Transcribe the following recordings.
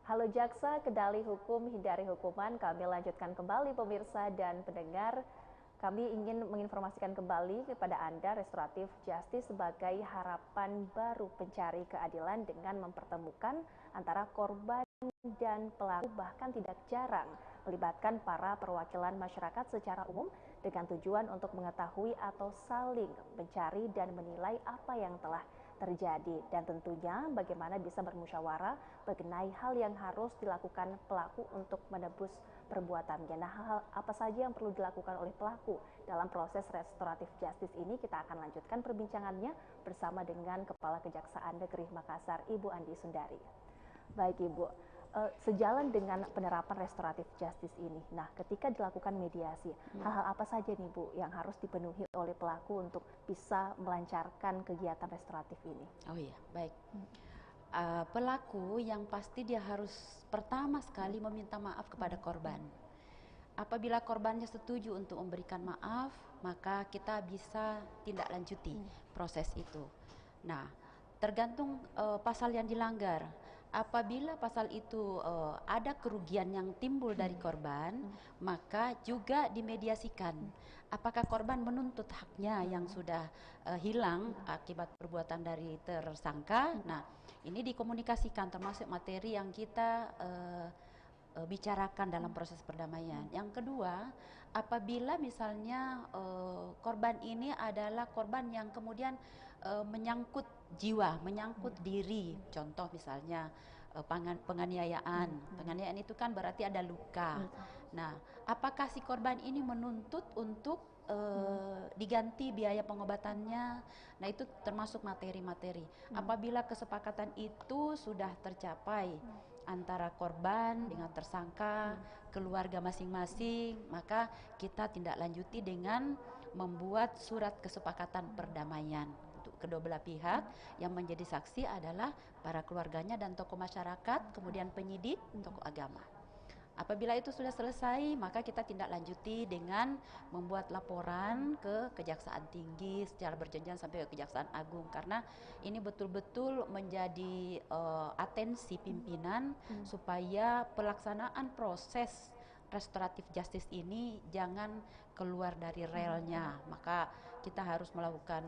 Halo Jaksa, Kedali Hukum Hindari Hukuman, kami lanjutkan kembali pemirsa dan pendengar. Kami ingin menginformasikan kembali kepada Anda restoratif justice sebagai harapan baru pencari keadilan dengan mempertemukan antara korban dan pelaku, bahkan tidak jarang melibatkan para perwakilan masyarakat secara umum dengan tujuan untuk mengetahui atau saling mencari dan menilai apa yang telah terjadi, dan tentunya bagaimana bisa bermusyawarah mengenai hal yang harus dilakukan pelaku untuk menebus perbuatannya. Nah, hal apa saja yang perlu dilakukan oleh pelaku dalam proses restoratif justice ini, kita akan lanjutkan perbincangannya bersama dengan Kepala Kejaksaan Negeri Makassar, Ibu Andi Sundari. Baik Ibu, sejalan dengan penerapan restoratif justice ini, nah ketika dilakukan mediasi, hal-hal apa saja nih Bu yang harus dipenuhi oleh pelaku untuk bisa melancarkan kegiatan restoratif ini? Oh iya, baik. Pelaku yang pasti dia harus pertama sekali meminta maaf kepada korban. Apabila korbannya setuju untuk memberikan maaf, maka kita bisa tindak lanjuti proses itu. Nah, tergantung pasal yang dilanggar. Apabila pasal itu ada kerugian yang timbul dari korban, maka juga dimediasikan. Apakah korban menuntut haknya yang sudah hilang akibat perbuatan dari tersangka? Nah, ini dikomunikasikan termasuk materi yang kita bicarakan dalam proses perdamaian. Yang kedua, apabila misalnya korban ini adalah korban yang kemudian menyangkut jiwa, menyangkut diri, contoh misalnya penganiayaan. Penganiayaan itu kan berarti ada luka. Nah, apakah si korban ini menuntut untuk diganti biaya pengobatannya? Nah, itu termasuk materi-materi. Apabila kesepakatan itu sudah tercapai antara korban dengan tersangka, keluarga masing-masing, maka kita tindak lanjuti dengan membuat surat kesepakatan perdamaian untuk kedua belah pihak. Yang menjadi saksi adalah para keluarganya dan tokoh masyarakat, kemudian penyidik, tokoh agama. Apabila itu sudah selesai, maka kita tindak lanjuti dengan membuat laporan ke Kejaksaan Tinggi secara berjenjang sampai ke Kejaksaan Agung, karena ini betul-betul menjadi atensi pimpinan supaya pelaksanaan proses restoratif justice ini jangan keluar dari relnya. Maka kita harus melakukan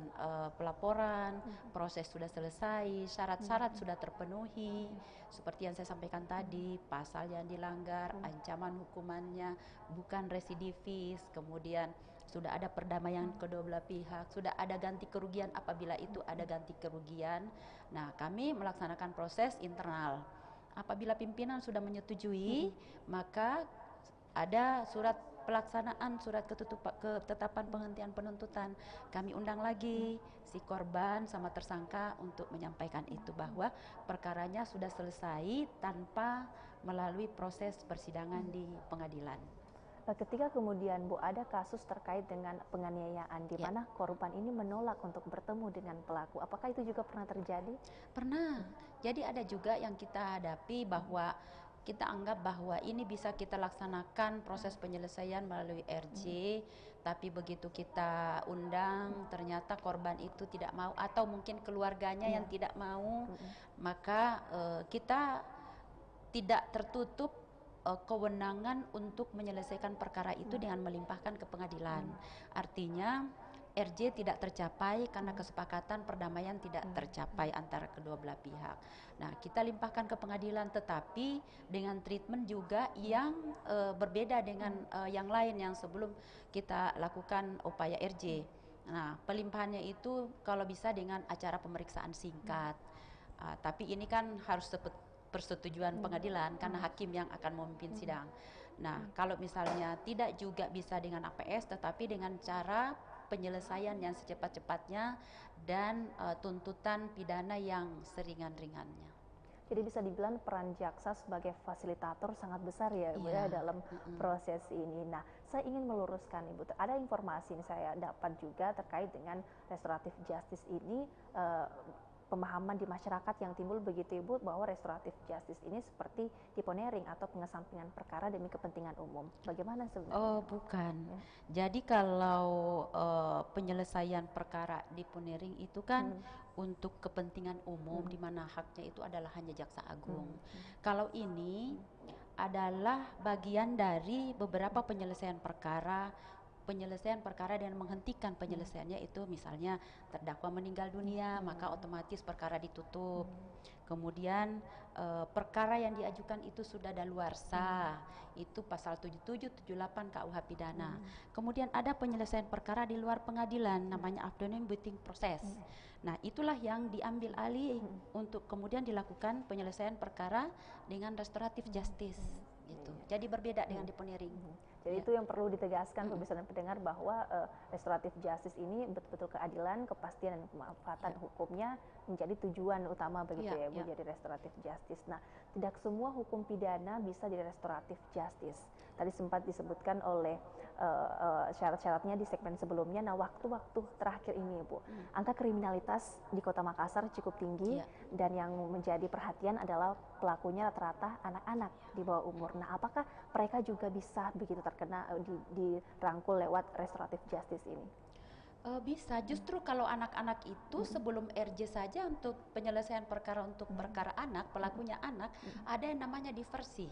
pelaporan, proses sudah selesai, syarat-syarat sudah terpenuhi, seperti yang saya sampaikan tadi, pasal yang dilanggar, ancaman hukumannya bukan residivis, kemudian sudah ada perdamaian kedua belah pihak, sudah ada ganti kerugian apabila itu ada ganti kerugian. Nah, kami melaksanakan proses internal. Apabila pimpinan sudah menyetujui, maka ada surat pelaksanaan, surat ketetapan penghentian penuntutan. Kami undang lagi si korban sama tersangka untuk menyampaikan itu, bahwa perkaranya sudah selesai tanpa melalui proses persidangan di pengadilan. Ketika kemudian Bu ada kasus terkait dengan penganiayaan di mana korban ini menolak untuk bertemu dengan pelaku, apakah itu juga pernah terjadi? Pernah. Jadi ada juga yang kita hadapi bahwa kita anggap bahwa ini bisa kita laksanakan proses penyelesaian melalui RJ, tapi begitu kita undang ternyata korban itu tidak mau, atau mungkin keluarganya yang tidak mau, maka kita tidak tertutup kewenangan untuk menyelesaikan perkara itu dengan melimpahkan ke pengadilan. Artinya RJ tidak tercapai karena kesepakatan perdamaian tidak tercapai antara kedua belah pihak. Nah, kita limpahkan ke pengadilan, tetapi dengan treatment juga yang berbeda dengan yang lain yang sebelum kita lakukan upaya RJ. Nah, pelimpahannya itu kalau bisa dengan acara pemeriksaan singkat. Tapi ini kan harus persetujuan pengadilan karena hakim yang akan memimpin sidang. Nah, kalau misalnya tidak juga bisa dengan APS, tetapi dengan cara penyelesaian yang secepat-cepatnya dan tuntutan pidana yang seringan-ringannya. Jadi bisa dibilang peran jaksa sebagai fasilitator sangat besar ya Ibu ya dalam proses ini. Nah, saya ingin meluruskan Ibu, ada informasi yang saya dapat juga terkait dengan restoratif justice ini pemahaman di masyarakat yang timbul begitu Ibu bahwa restoratif justice ini seperti deponering atau pengesampingan perkara demi kepentingan umum. Bagaimana sebenarnya? Oh, bukan. Jadi kalau penyelesaian perkara deponering itu kan untuk kepentingan umum, di mana haknya itu adalah hanya Jaksa Agung. Kalau ini adalah bagian dari beberapa penyelesaian perkara dan menghentikan penyelesaiannya itu misalnya terdakwa meninggal dunia, maka otomatis perkara ditutup. Kemudian perkara yang diajukan itu sudah daluarsa, itu pasal 77, 78 KUH pidana. Kemudian ada penyelesaian perkara di luar pengadilan, namanya afternoon waiting process. Nah, itulah yang diambil alih untuk kemudian dilakukan penyelesaian perkara dengan restoratif justice gitu. Jadi berbeda dengan deponering. Jadi itu yang perlu ditegaskan pemirsa dan pendengar bahwa restoratif justice ini betul-betul keadilan, kepastian dan kemanfaatan hukumnya menjadi tujuan utama begitu ya Bu, jadi restoratif justice. Nah, tidak semua hukum pidana bisa jadi restoratif justice. Tadi sempat disebutkan oleh syarat-syaratnya di segmen sebelumnya. Nah, waktu-waktu terakhir ini Bu, angka kriminalitas di Kota Makassar cukup tinggi dan yang menjadi perhatian adalah pelakunya rata-rata anak-anak di bawah umur. Nah, apakah mereka juga bisa begitu terkena dirangkul lewat restoratif justice ini? Bisa, justru kalau anak-anak itu sebelum RJ saja untuk penyelesaian perkara untuk perkara anak, pelakunya anak, ada yang namanya diversi.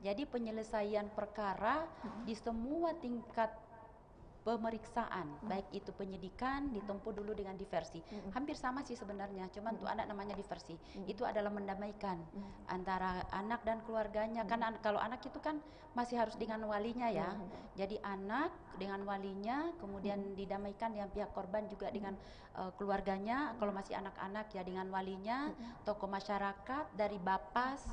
Jadi penyelesaian perkara di semua tingkat pemeriksaan, baik itu penyidikan ditempuh dulu dengan diversi. Hampir sama sih sebenarnya, cuman untuk anak namanya diversi. Itu adalah mendamaikan antara anak dan keluarganya. Karena kalau anak itu kan masih harus dengan walinya ya. Jadi anak dengan walinya, kemudian didamaikan dengan pihak korban juga dengan keluarganya. Kalau masih anak-anak ya dengan walinya, tokoh masyarakat dari Bapas.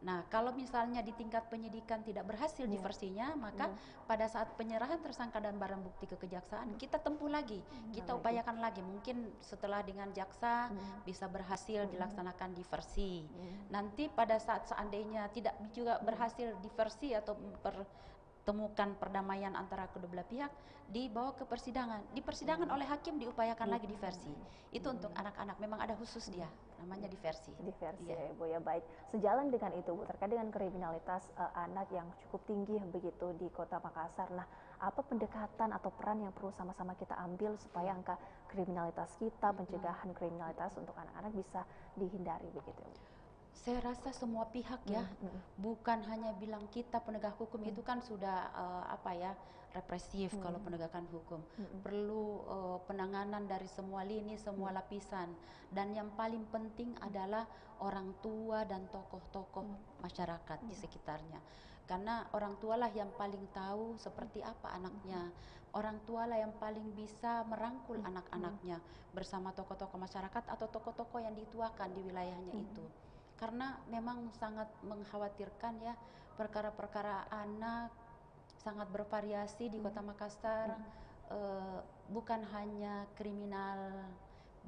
Nah, kalau misalnya di tingkat penyidikan tidak berhasil diversinya, maka pada saat penyerahan tersangka dan barang bukti ke kejaksaan, kita tempuh lagi, kita upayakan lagi. Mungkin setelah dengan jaksa bisa berhasil dilaksanakan diversi. Nanti pada saat seandainya tidak juga berhasil diversi atau temukan perdamaian antara kedua belah pihak, dibawa ke persidangan. Di persidangan oleh hakim diupayakan lagi diversi. Itu untuk anak-anak, memang ada khusus dia, namanya diversi. Diversi ya Bu ya, baik. Sejalan dengan itu Bu, terkait dengan kriminalitas anak yang cukup tinggi begitu di Kota Makassar. Nah, apa pendekatan atau peran yang perlu sama-sama kita ambil supaya angka kriminalitas kita, pencegahan kriminalitas untuk anak-anak bisa dihindari begitu Bu? Saya rasa semua pihak ya, bukan hanya bilang kita penegak hukum itu kan sudah represif kalau penegakan hukum. Perlu penanganan dari semua lini, semua lapisan. Dan yang paling penting adalah orang tua dan tokoh-tokoh masyarakat di sekitarnya. Karena orang tualah yang paling tahu seperti apa anaknya. Orang tualah yang paling bisa merangkul anak-anaknya bersama tokoh-tokoh masyarakat atau tokoh-tokoh yang dituakan di wilayahnya itu. Karena memang sangat mengkhawatirkan ya, perkara-perkara anak sangat bervariasi di Kota Makassar. Bukan hanya kriminal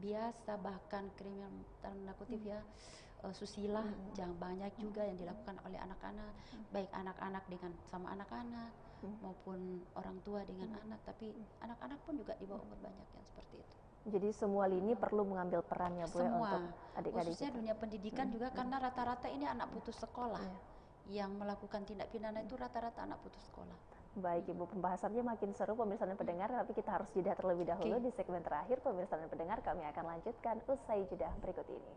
biasa, bahkan kriminal tanda kutip ya, susila, jangan banyak juga yang dilakukan oleh anak-anak, baik anak-anak dengan sama anak-anak maupun orang tua dengan anak, tapi anak-anak pun juga di bawah umur banyak yang seperti itu. Jadi semua lini perlu mengambil peran ya Bu ya untuk adik-adik khususnya kita. dunia pendidikan juga karena rata-rata ini anak putus sekolah. Yang melakukan tindak pidana itu rata-rata anak putus sekolah. Baik Ibu, pembahasannya makin seru pemirsa dan pendengar, tapi kita harus jeda terlebih dahulu di segmen terakhir. Pemirsa dan pendengar, kami akan lanjutkan usai jeda berikut ini.